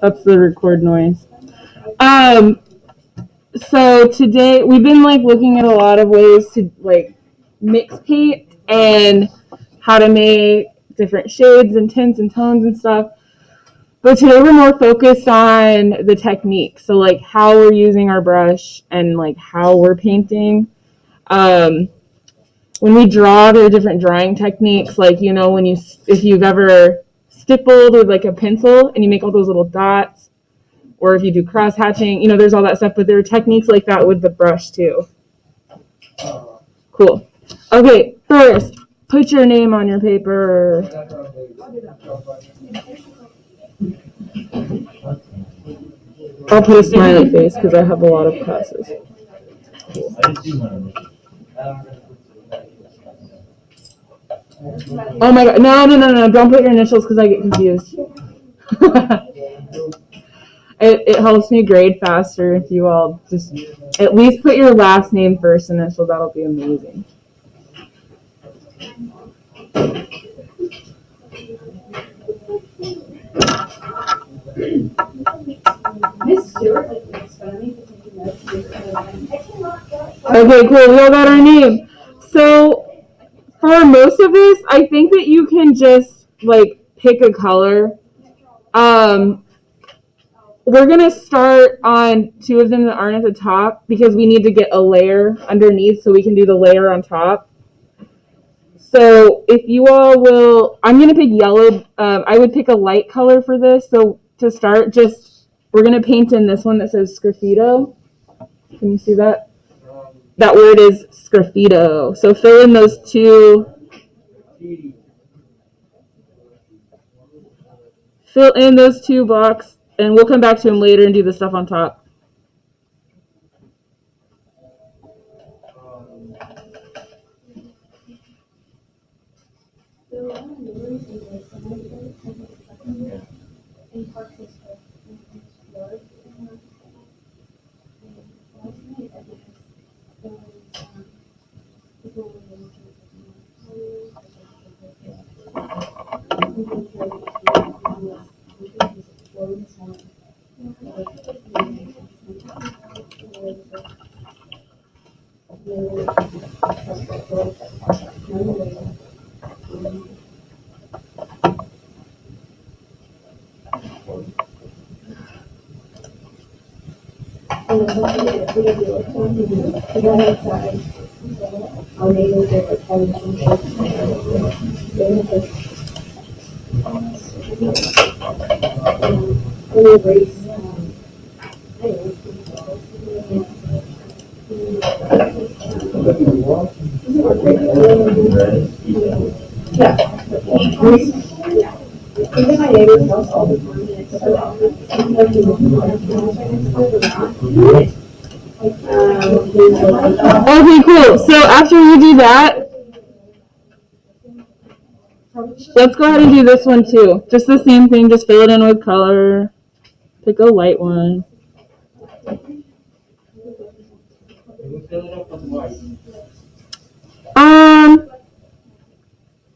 That's the record noise. So today we've been like looking at a lot of ways to like mix paint and how to make different shades and tints and tones and stuff. But today we're more focused on the technique. So like how we're using our brush and like how we're painting. When we draw, there are different drawing techniques. Like, you know, if you've ever stippled with like a pencil and you make all those little dots, or if you do cross hatching, you know, there's all that stuff, but there are techniques like that with the brush too. Cool. Okay, first, put your name on your paper. I'll put a smiley face because I have a lot of classes. Oh my god, no, don't put your initials because I get confused. It helps me grade faster if you all just at least put your last name first initial. That'll be amazing. Miss Stewart, okay, cool. We all got our name. So for most of this, I think that you can just like pick a color. We're gonna start on two of them that aren't at the top because we need to get a layer underneath so we can do the layer on top. So if you all will, I'm gonna pick yellow. I would pick a light color for this. So to start, we're gonna paint in this one that says Sgraffito. Can you see that? That word is Sgraffito. So fill in those two. Fill in those two blocks. And we'll come back to them later and do the stuff on top. Okay, cool. So after you do that, let's go ahead and do this one too. Just the same thing, just fill it in with color. Pick a light one.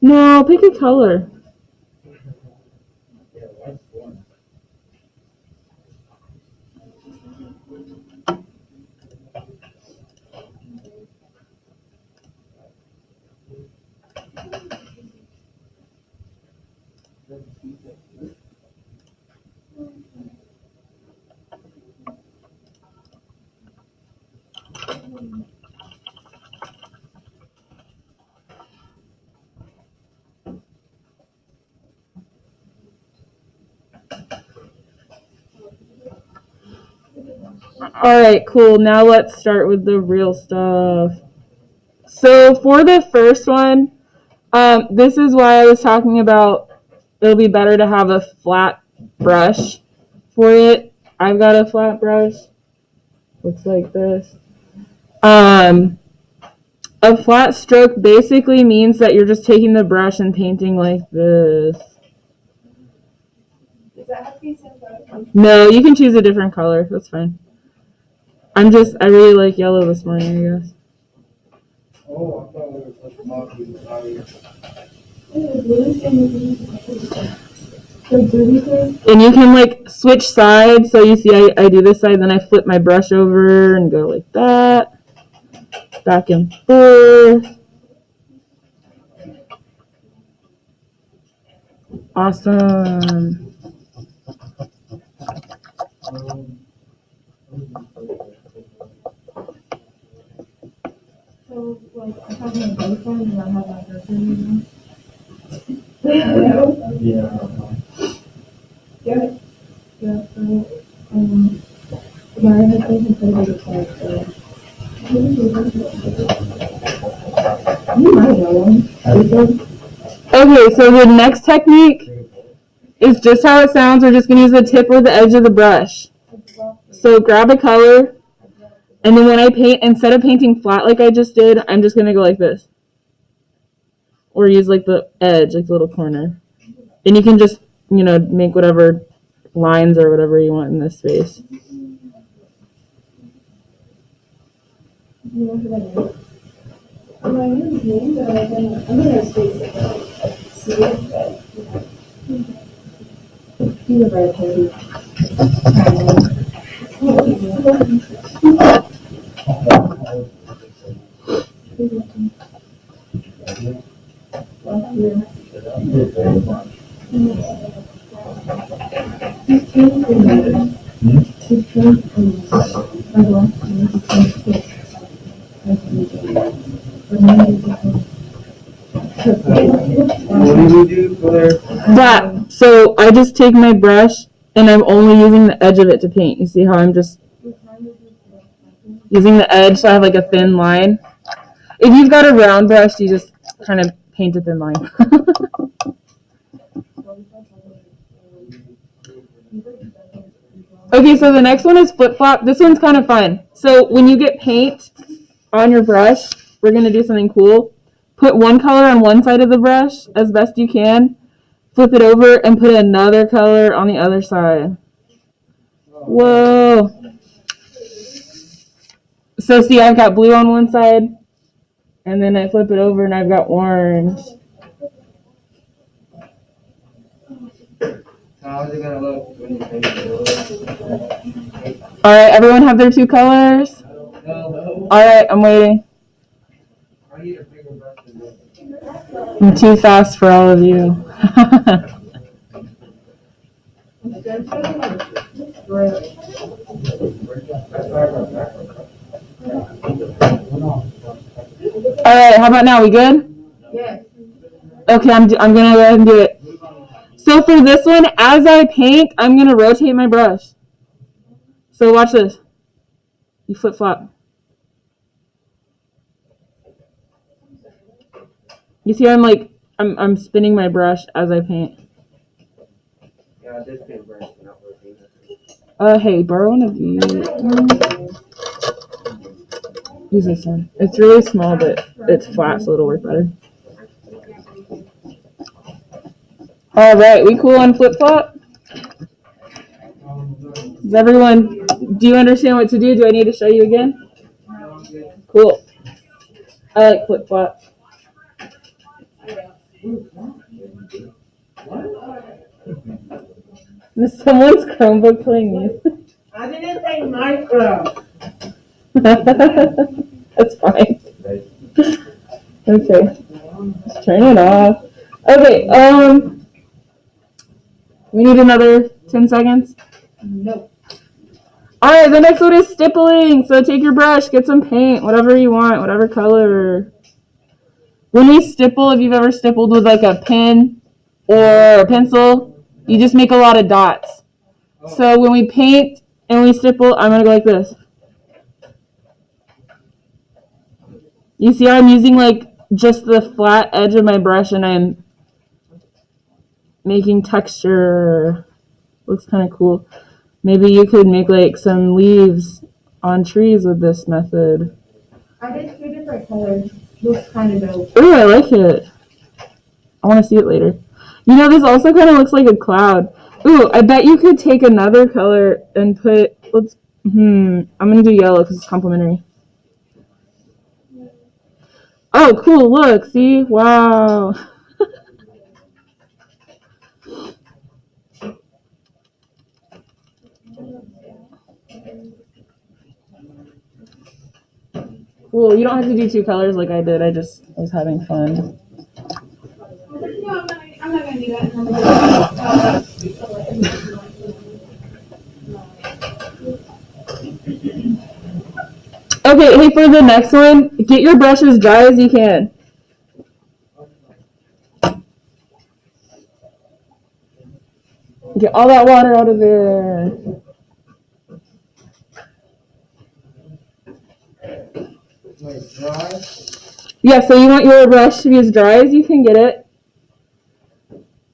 No, pick a color. All right, cool. Now let's start with the real stuff. So for the first one, this is why I was talking about it'll be better to have a flat brush for it. I've got a flat brush. Looks like this. A flat stroke basically means that you're just taking the brush and painting like this. Does that have to be same color? No, you can choose a different color. That's fine. I really like yellow this morning, I guess. Oh, I thought it was like And you can like switch sides. So you see I do this side, then I flip my brush over and go like that. Back and forth. Awesome. So, like, I have my boyfriend and I have my girlfriend. Yeah. Yeah. Yeah. So, my husband has been really quiet, so. You might know him. Okay, so the next technique is just how it sounds. We're just going to use the tip or the edge of the brush. So grab a color, and then when I paint, instead of painting flat like I just did, I'm just going to go like this. Or use like the edge, like the little corner. And you can just, make whatever lines or whatever you want in this space. I'm gonna see it. You were very pretty. That. So I just take my brush and I'm only using the edge of it to paint. You see how I'm just using the edge so I have like a thin line. If you've got a round brush, you just kind of paint a thin line. Okay, so the next one is flip-flop. This one's kind of fun. So when you get paint on your brush, we're going to do something cool. Put one color on one side of the brush as best you can. Flip it over and put another color on the other side. Whoa. So see, I've got blue on one side, and then I flip it over and I've got orange. How's it gonna look when you paint it? All right, everyone have their two colors? No. All right, I'm waiting. I'm too fast for all of you. All right, how about now? We good? Yes. Okay, I'm gonna go ahead and do it. So for this one, as I paint, I'm gonna rotate my brush. So watch this. You flip flop. You see, I'm spinning my brush as I paint. Yeah, this paintbrush is not working. Hey, borrow one of these. Use this one. It's really small, but it's flat, so it'll work better. All right, we cool on flip flop? Does everyone? Do you understand what to do? Do I need to show you again? Cool. I like flip flop. Is someone's Chromebook playing music? I didn't say Minecraft. That's fine. Okay. Let's turn it off. Okay, we need another 10 seconds? Nope. Alright, the next one is stippling. So take your brush, get some paint, whatever you want, whatever color. When we stipple, if you've ever stippled with like a pen or a pencil, you just make a lot of dots. So when we paint and we stipple, I'm going to go like this. You see how I'm using like just the flat edge of my brush and I'm making texture. Looks kind of cool. Maybe you could make like some leaves on trees with this method. I did 2 different colors. Looks kind of dope. Ooh, I like it. I want to see it later. You know, this also kind of looks like a cloud. Ooh, I bet you could take another color and put, I'm going to do yellow because it's complementary. Oh, cool, look, see? Wow. Well, you don't have to do two colors like I did. I was having fun. No, I'm not gonna do that. Okay, hey, for the next one, get your brush as dry as you can. Get all that water out of there. Like dry? Yeah, so you want your brush to be as dry as you can get it.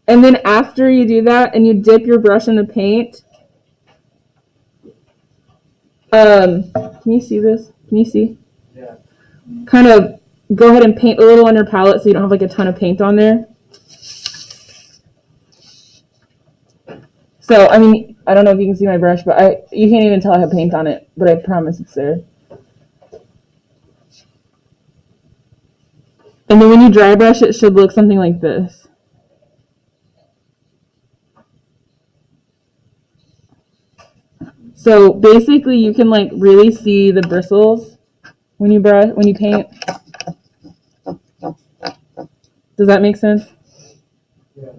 And then after you do that and you dip your brush in the paint, can you see this? Can you see? Yeah. Kind of go ahead and paint a little on your palette so you don't have like a ton of paint on there. So, I mean, I don't know if you can see my brush, but you can't even tell I have paint on it, but I promise it's there. And then when you dry brush, it should look something like this. So basically you can like really see the bristles when you paint. Does that make sense? Yeah.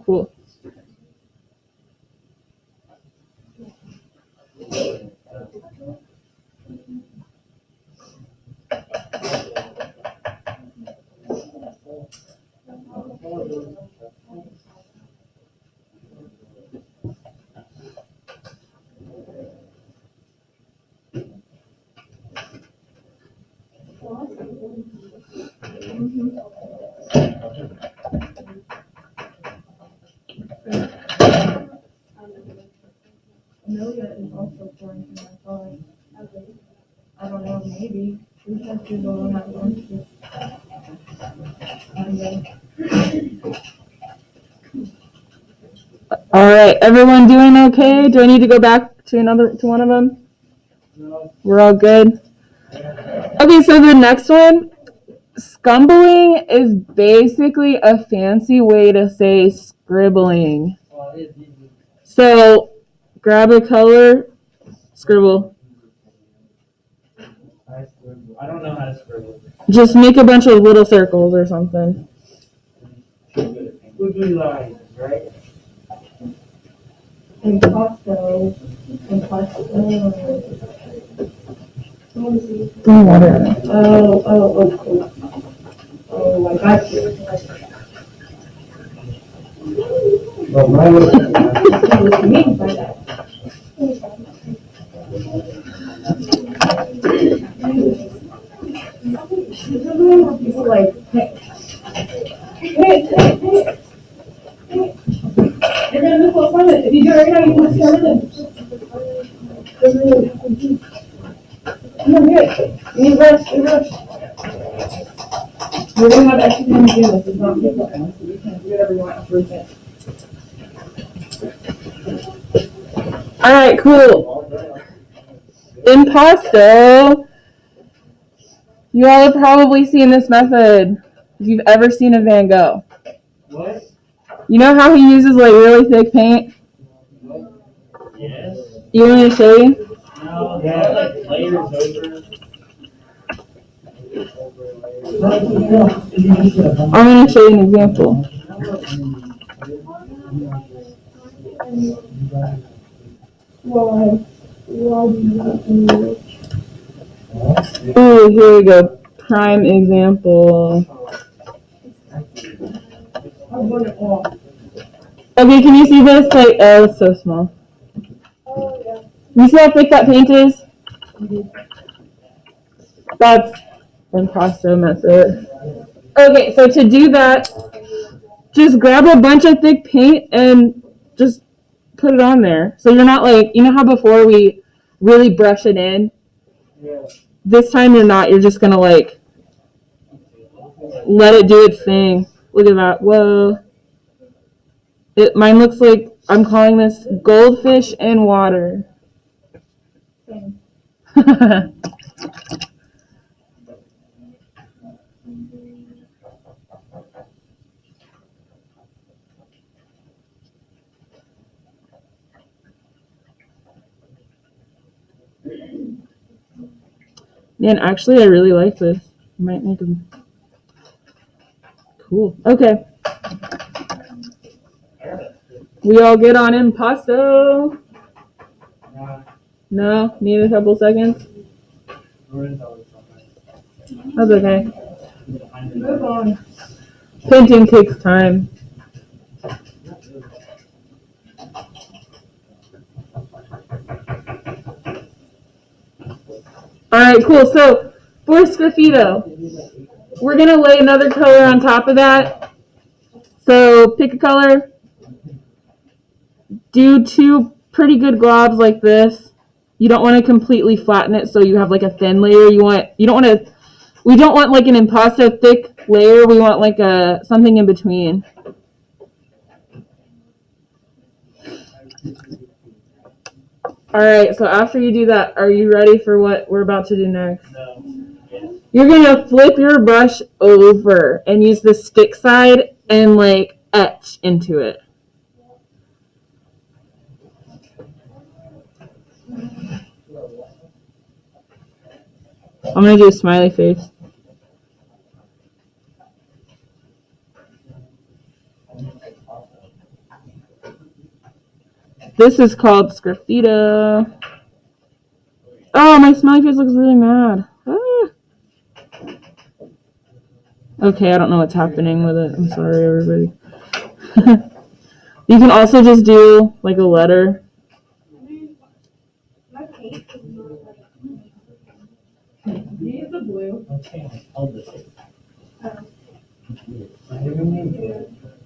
Cool. Amelia is also pouring from my phone. I don't know, maybe. We have to go on that one. All right, everyone doing okay? Do I need to go back to one of them? No. We're all good. Okay, so the next one, scumbling is basically a fancy way to say scribbling. So grab a color, scribble. I don't know how to scribble. Just make a bunch of little circles or something. Squiggly lines, right? Impasto. Water. Oh, I got you. Well, mine was What do you mean by that? People like, hey, you're gonna miss what's on it. If you do it right now, you can start it. Come on, here. You need rush, you rush. We're gonna have extra time to do this. It's not good, so you can do whatever you want after we finish. All right, cool. Impasto. You all have probably seen this method if you've ever seen a Van Gogh. what? You know how he uses like really thick paint? Yes. You want me to show you? No, yeah, like layers over. I'm going to show you an example. Oh, here we go. Prime example. Okay, can you see this? Like, oh, it's so small. You see how thick that paint is? That's impasto method. Okay, so to do that, just grab a bunch of thick paint and just put it on there. So you're not like, you know how before we really brush it in? Yeah. This time you're not. You're just gonna like let it do its thing. Look at that. Whoa. Mine looks like I'm calling this goldfish in water. Man, actually, I really like this. I might make them cool. Okay. We all good on impasto? No? Need a couple seconds? That's okay. Move on. Painting takes time. Alright, cool. So, for Sgraffito, we're going to lay another color on top of that. So, pick a color. Do 2 pretty good globs like this. You don't want to completely flatten it so you have like a thin layer. We don't want like an impasto thick layer. We want like something in between. Alright, so after you do that, are you ready for what we're about to do next? No. You're going to flip your brush over and use the stick side and like etch into it. I'm going to do a smiley face. This is called Sgraffito. Oh, my smiley face looks really mad. Ah. Okay, I don't know what's happening with it. I'm sorry, everybody. You can also just do like a letter. My paint is not like. Use the blue. Okay, I'll just.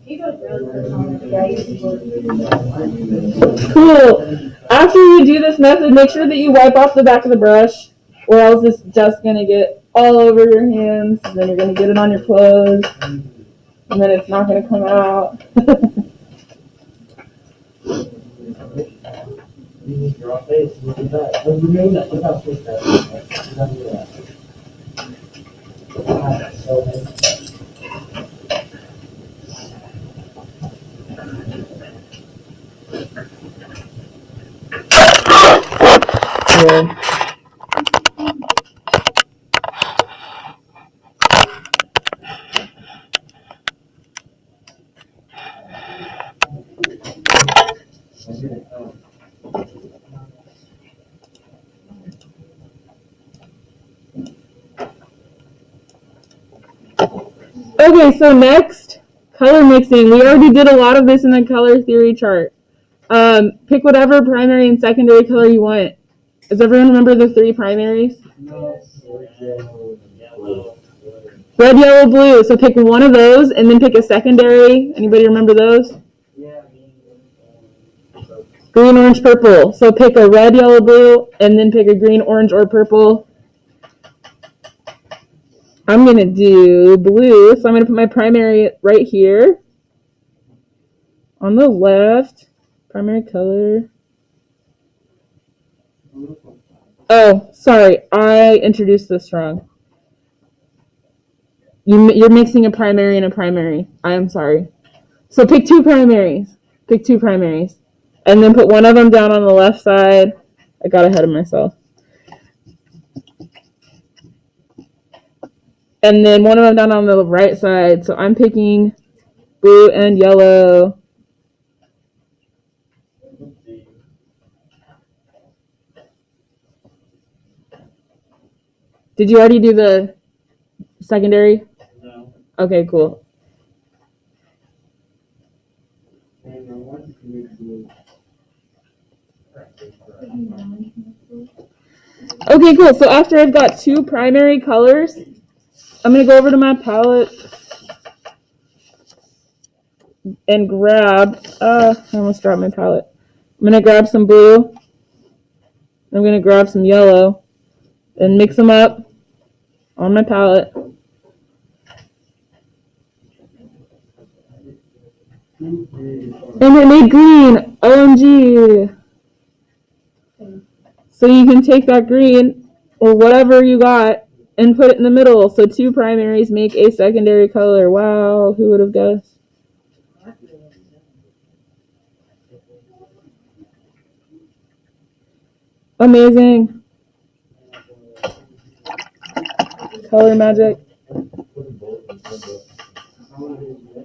He's like really good on it. Yeah, he's Cool. After you do this method, make sure that you wipe off the back of the brush, or else it's just gonna get all over your hands. And then you're gonna get it on your clothes, and then it's not gonna come out. Draw face, look at that. Look at that. Look how sweet that is. Look at that. God, that's so nice. Cool. Okay, so next, color mixing. We already did a lot of this in the color theory chart. Pick whatever primary and secondary color you want. Does everyone remember the 3 primaries? No. Yellow. Red, yellow, blue. So pick one of those and then pick a secondary. Anybody remember those? Yeah. Green, orange, purple. So pick a red, yellow, blue, and then pick a green, orange, or purple. I'm going to do blue. So I'm going to put my primary right here on the left. Primary color. Oh, sorry. I introduced this wrong. You're mixing a primary and a primary. I am sorry. So pick 2 primaries. Pick 2 primaries. And then put one of them down on the left side. I got ahead of myself. And then one of them down on the right side. So I'm picking blue and yellow. Did you already do the secondary? No. Okay, cool. Okay, cool. So after I've got 2 primary colors, I'm going to go over to my palette and grab, I almost dropped my palette. I'm going to grab some blue. I'm going to grab some yellow and mix them up on my palette. And it made green. OMG. So you can take that green or whatever you got and put it in the middle. So 2 primaries make a secondary color. Wow, who would have guessed? Amazing. color magic.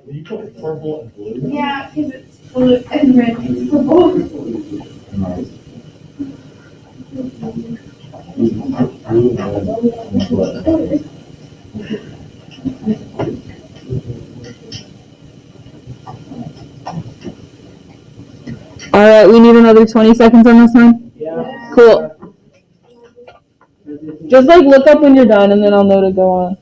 You put purple and blue? Yeah, because it's blue and red and purple. All right, we need another 20 seconds on this one. Yeah. Cool. Just like look up when you're done, and then I'll know to go on.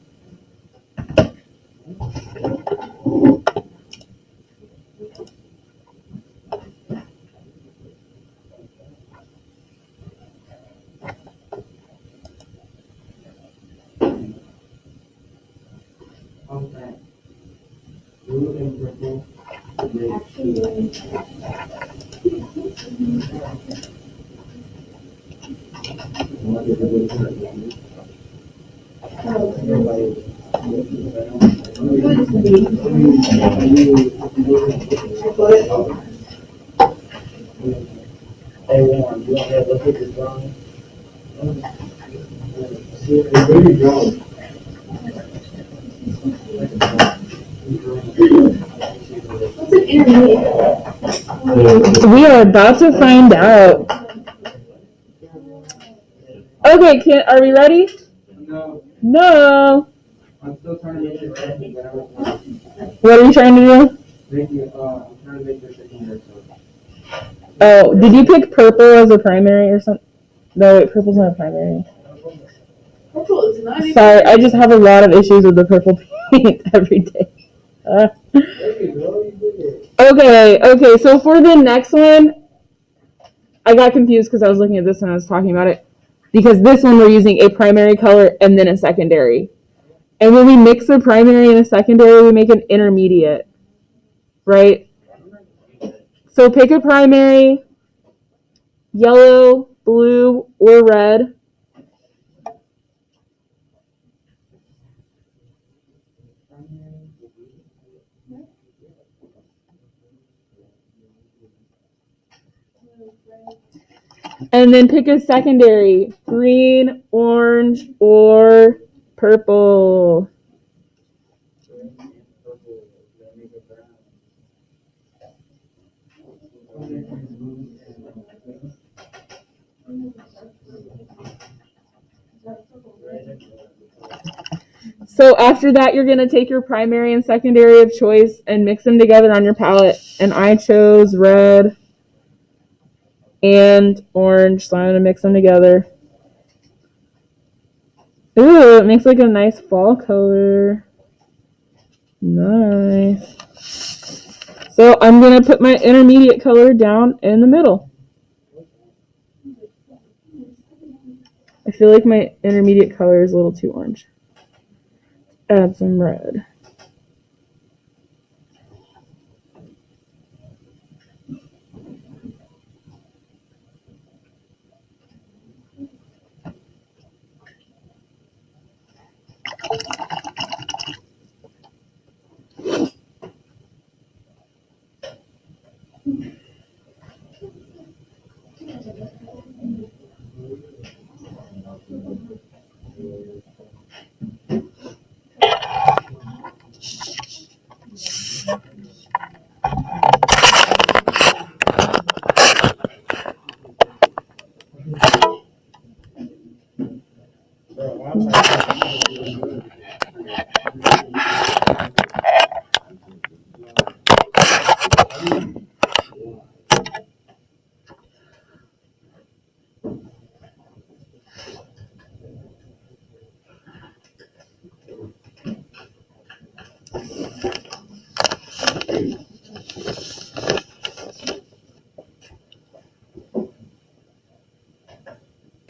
Okay. Blue and purple. Hey, Warren, you want to look at the drawing? It's really drawn. What's an intermediate? We are about to find out. Okay, are we ready? No, No. I'm still trying to make this second, but I don't want to. What are you trying to do? I'm trying to make this secondary color. Oh, did you pick purple as a primary or something? No, wait, purple's not a primary. Purple is not even. Sorry, I just have a lot of issues with the purple paint every day. Okay, so for the next one, I got confused because I was looking at this when I was talking about it. Because this one we're using a primary color and then a secondary. And when we mix a primary and a secondary, we make an intermediate, right? So pick a primary, yellow, blue, or red. And then pick a secondary, green, orange, or purple. So after that, you're going to take your primary and secondary of choice and mix them together on your palette. And I chose red and orange, so I'm going to mix them together. Ooh, it makes like a nice fall color. Nice. So I'm going to put my intermediate color down in the middle. I feel like my intermediate color is a little too orange. Add some red.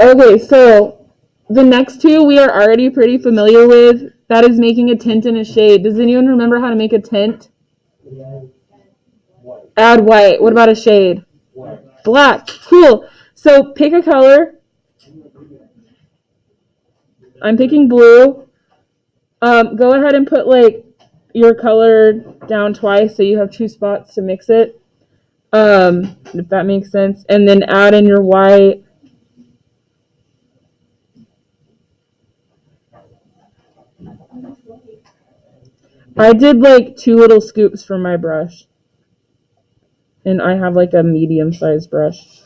Okay, so the next two we are already pretty familiar with. That is making a tint and a shade. Does anyone remember how to make a tint? Add white. What about a shade? Black. Cool. So pick a color. I'm picking blue. Go ahead and put like your color down twice so you have two spots to mix it. If that makes sense. And then add in your white. I did like 2 little scoops from my brush. And I have like a medium-sized brush.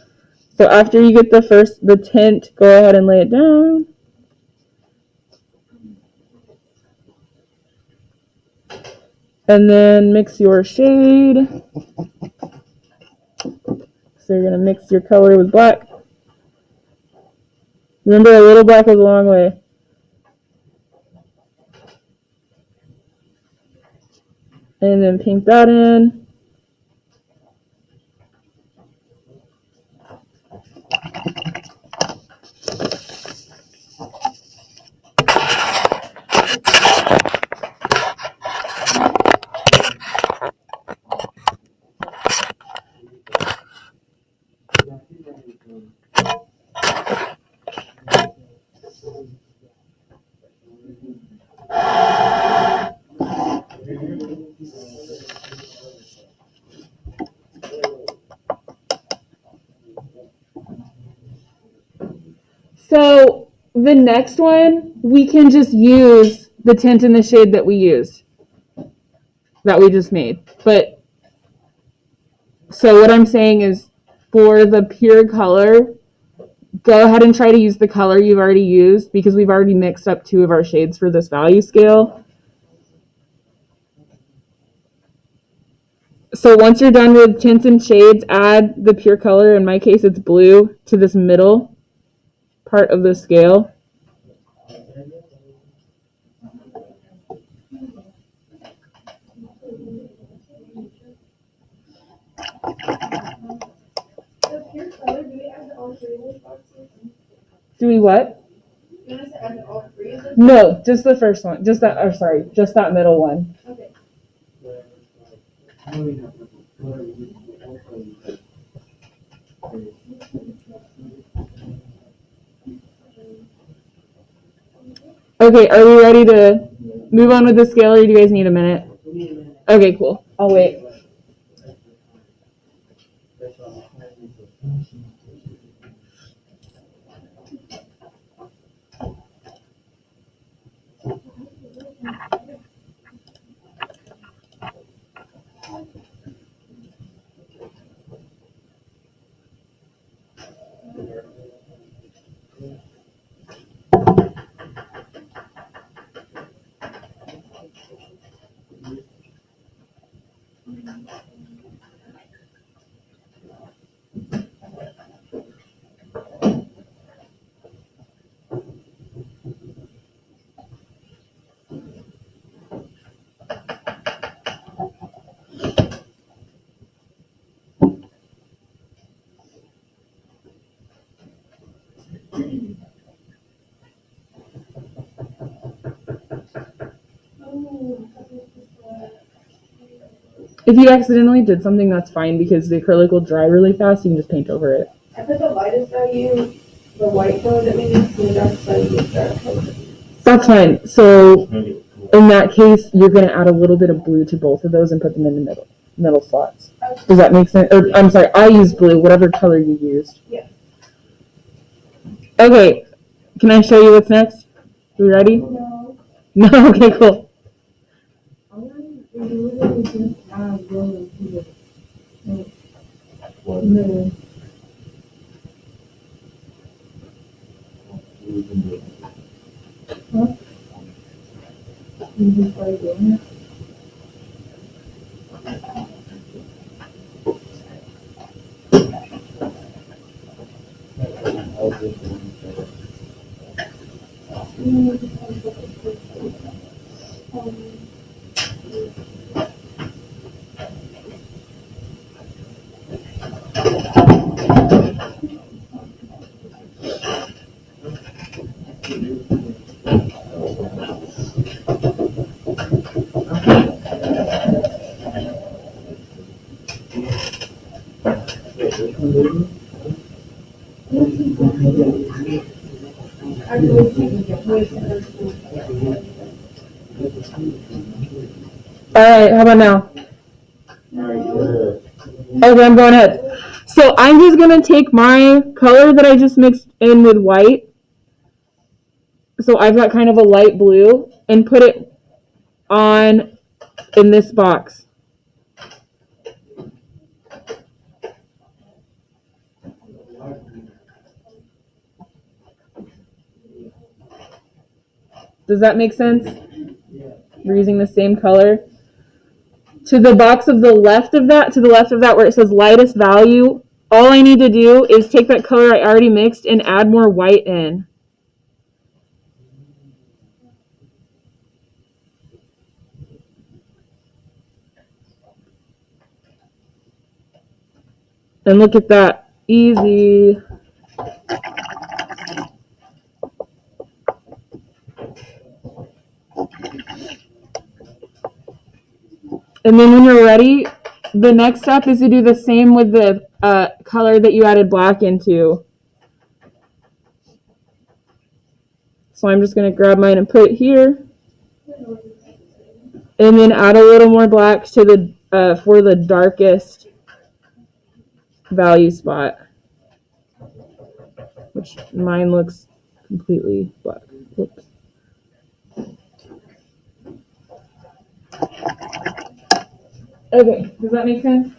So after you get the tint, go ahead and lay it down. And then mix your shade. So you're gonna mix your color with black. Remember, a little black goes a long way. And then paint that in. So the next one, we can just use the tint and the shade that we used, that we just made. But so what I'm saying is, for the pure color, go ahead and try to use the color you've already used, because we've already mixed up 2 of our shades for this value scale. So once you're done with tints and shades, add the pure color, in my case it's blue, to this middle part of the scale. The pure color, do we add all 3 of those boxes? Do we what? You want us to add all 3 of them? No, just the first one. Just that middle one. Okay. Okay, are we ready to move on with the scale, or do you guys need a minute? Okay, cool. I'll wait. If you accidentally did something, that's fine, because the acrylic will dry really fast. You can just paint over it. I put the lightest value, the white color that we mixed, and the darkest value, the dark color. That's fine. So in that case, you're going to add a little bit of blue to both of those and put them in the middle slots. Does that make sense? Or, I'm sorry, I used blue, whatever color you used. Yeah. Okay, can I show you what's next? You ready? No. No? Okay, cool. All right, how about now? Okay, I'm going ahead. So I'm just going to take my color that I just mixed in with white. So I've got kind of a light blue, and put it on in this box. Does that make sense? We're using the same color. To the box of the left of that, where it says lightest value, all I need to do is take that color I already mixed and add more white in. And look at that, easy. And then when you're ready, the next step is to do the same with the color that you added black into. So I'm just going to grab mine and put it here. And then add a little more black to the for the darkest value spot. Which mine looks completely black. Whoops. Okay, does that make sense?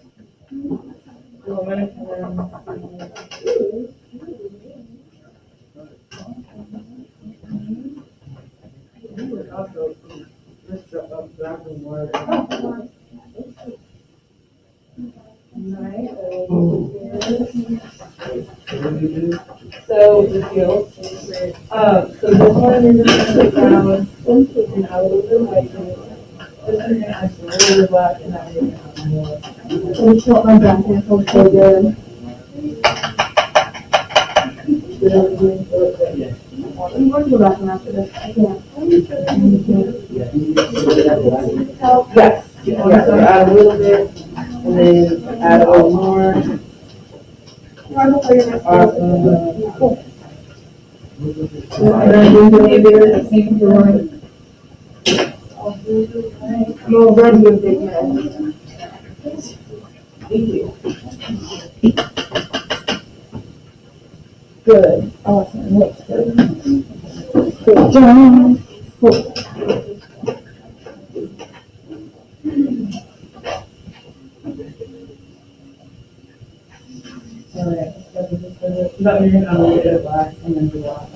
So the field. So this one is just put down and add a little bit of white. This one adds a little bit of black and that way add more. And so my back hand feels so good. I'm going to go back and after this. I can't. Yes. Yeah, so add a little bit and then add a little more. Awesome. Cool. And then do the neighbor, same drawing. I'm already a big man. Thank you. Good. Awesome. Looks good. Good job. Cool. Alright. That way you're gonna add a little bit of black and then do black.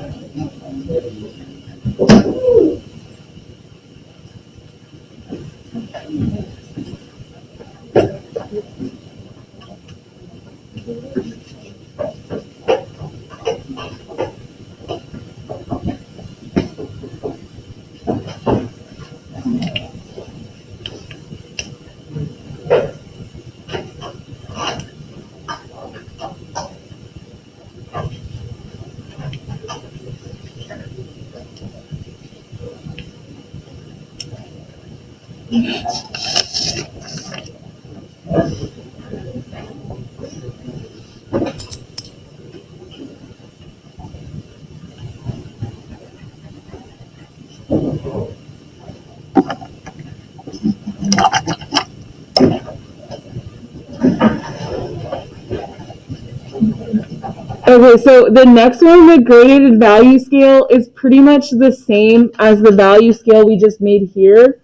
Okay, so the next one, the graded value scale, is pretty much the same as the value scale we just made here,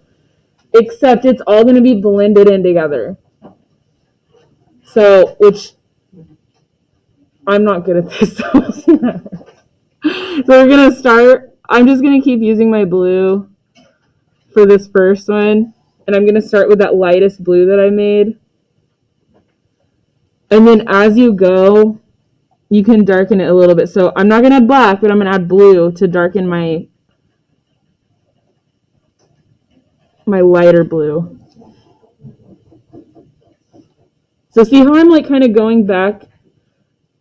except it's all going to be blended in together. So, which I'm not good at this. So we're going to start, I'm just going to keep using my blue for this first one. And I'm going to start with that lightest blue that I made. And then as you go, you can darken it a little bit. So I'm not going to add black, but I'm going to add blue to darken my lighter blue. So see how I'm like kind of going back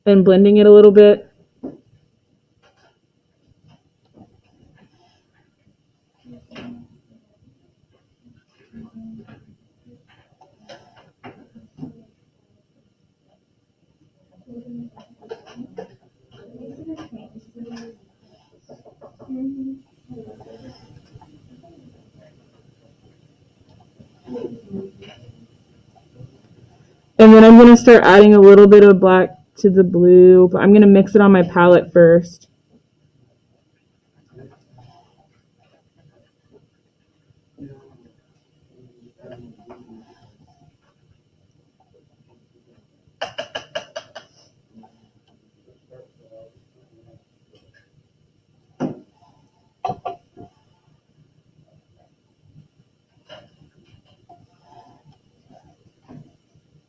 and blending it a little bit? And then I'm going to start adding a little bit of black to the blue, but I'm going to mix it on my palette first.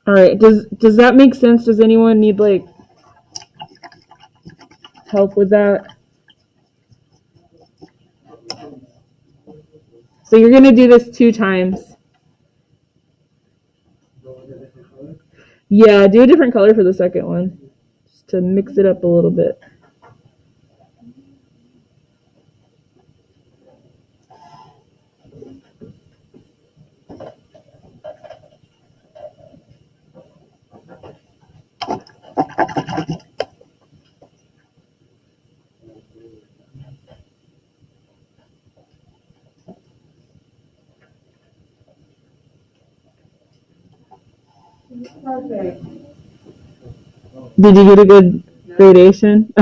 All right. Does that make sense? Does anyone need like help with that? So you're gonna do this 2 times. Yeah, do a different color for the second one, just to mix it up a little bit. Perfect. Did you get a good gradation?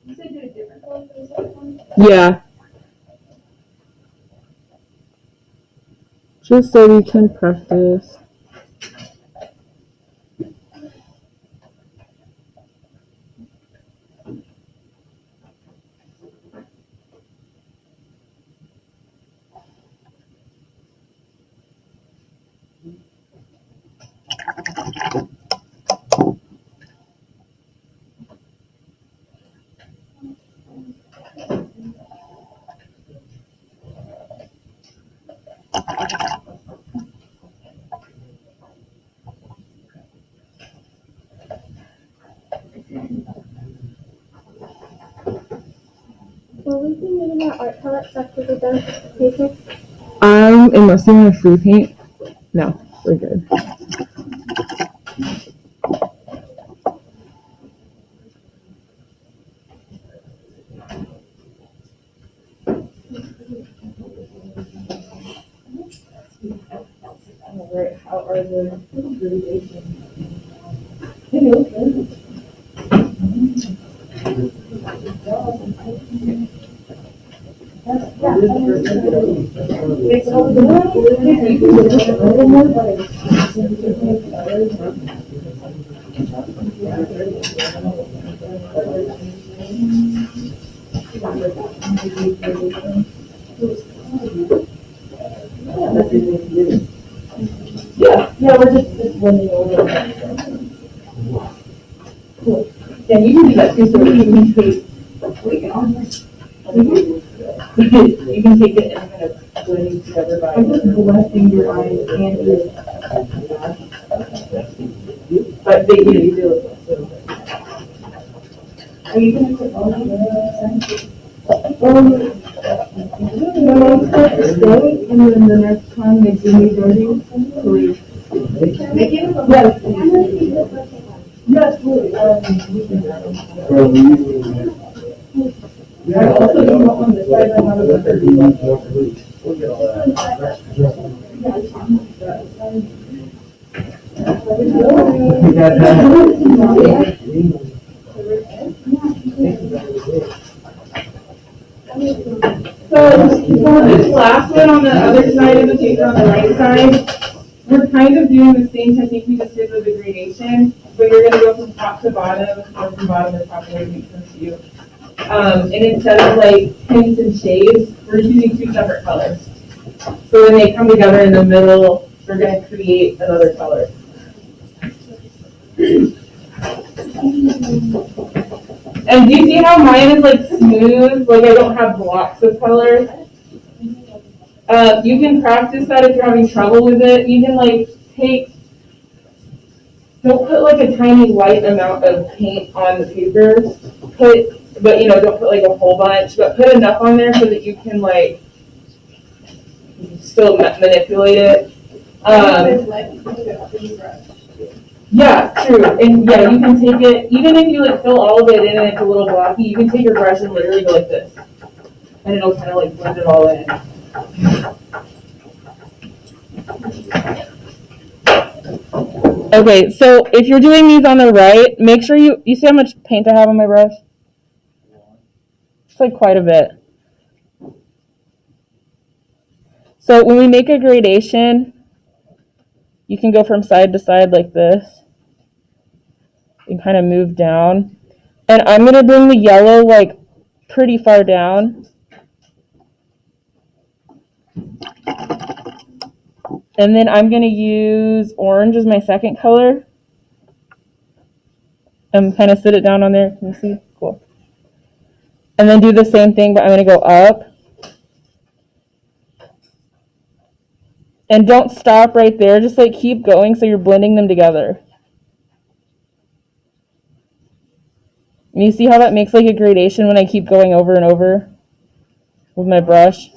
You said do a different color for the second one? Yeah. Just so we can practice. Will we be needing our art palettes after we're done painting? Unless you want a free paint. No, we're good. Alright, how are the gradations? Yeah, we're just blending over. Cool. Yeah, you can do that too, so you can take, you can take it and kind of blending together by. I'm just blessing your eyes and ears. But they, you do it. Are you gonna put all of them? No, stay, and then the next time they do me dirty, please. Yes. Yes, please. I also don't know on the side I have a 30. So this last one on the other side of the paper on the right side, we're kind of doing the same technique we just did with the gradation, but you're going to go from top to bottom, or from bottom to top, whatever makes sense to you. And instead of like tints and shades, we're using 2 separate colors. So when they come together in the middle, we're going to create another color. And do you see how mine is like smooth? Like I don't have blocks of color. You can practice that if you're having trouble with it. You can like don't put like a tiny white amount of paint on the paper. But don't put like a whole bunch, but put enough on there so that you can like still manipulate it. Yeah, true. And yeah, you can take it, even if you like fill all of it in and it's a little blocky, you can take your brush and literally go like this. And it'll kind of like blend it all in. Okay, so if you're doing these on the right, make sure you see how much paint I have on my brush? It's like quite a bit. So when we make a gradation, you can go from side to side like this and kind of move down. And I'm going to bring the yellow like pretty far down. And then I'm going to use orange as my second color. And kind of sit it down on there. Can you see? Cool. And then do the same thing, but I'm going to go up. And don't stop right there. Just like keep going so you're blending them together. And you see how that makes like a gradation when I keep going over and over with my brush?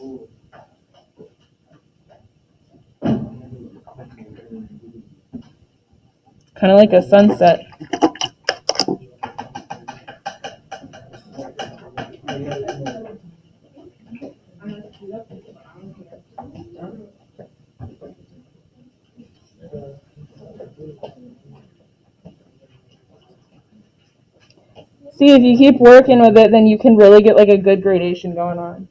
Kind of like a sunset. See, if you keep working with it, then you can really get like a good gradation going on.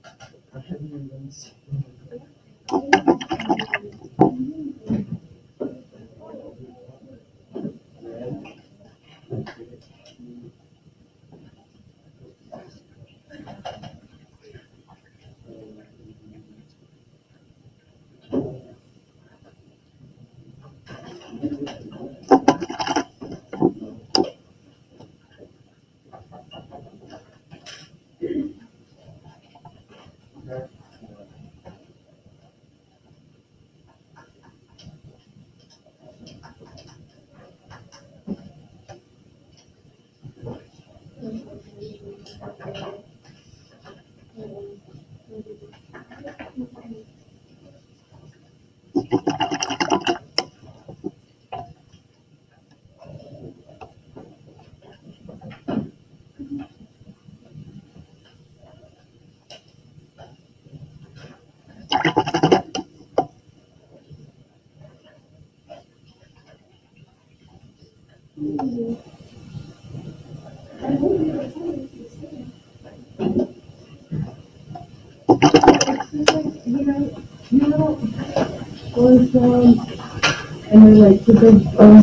And then like put the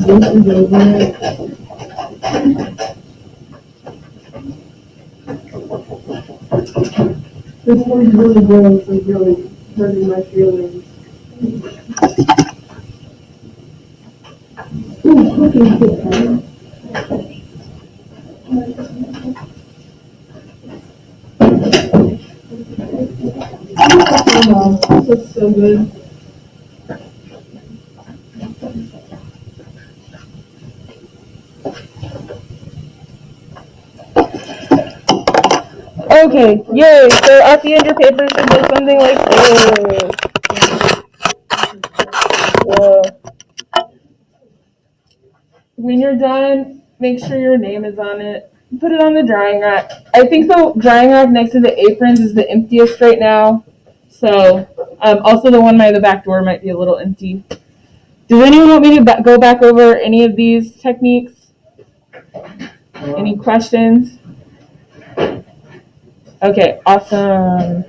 dishes over it. This one's really gross, like really hurting my feelings. This looks so good. Okay, yay! So at the end, your paper should look something like this. Whoa. When you're done, make sure your name is on it. Put it on the drying rack. I think the drying rack next to the aprons is the emptiest right now. So, also the one by the back door might be a little empty. Does anyone want me to go back over any of these techniques? Any questions? Okay, awesome.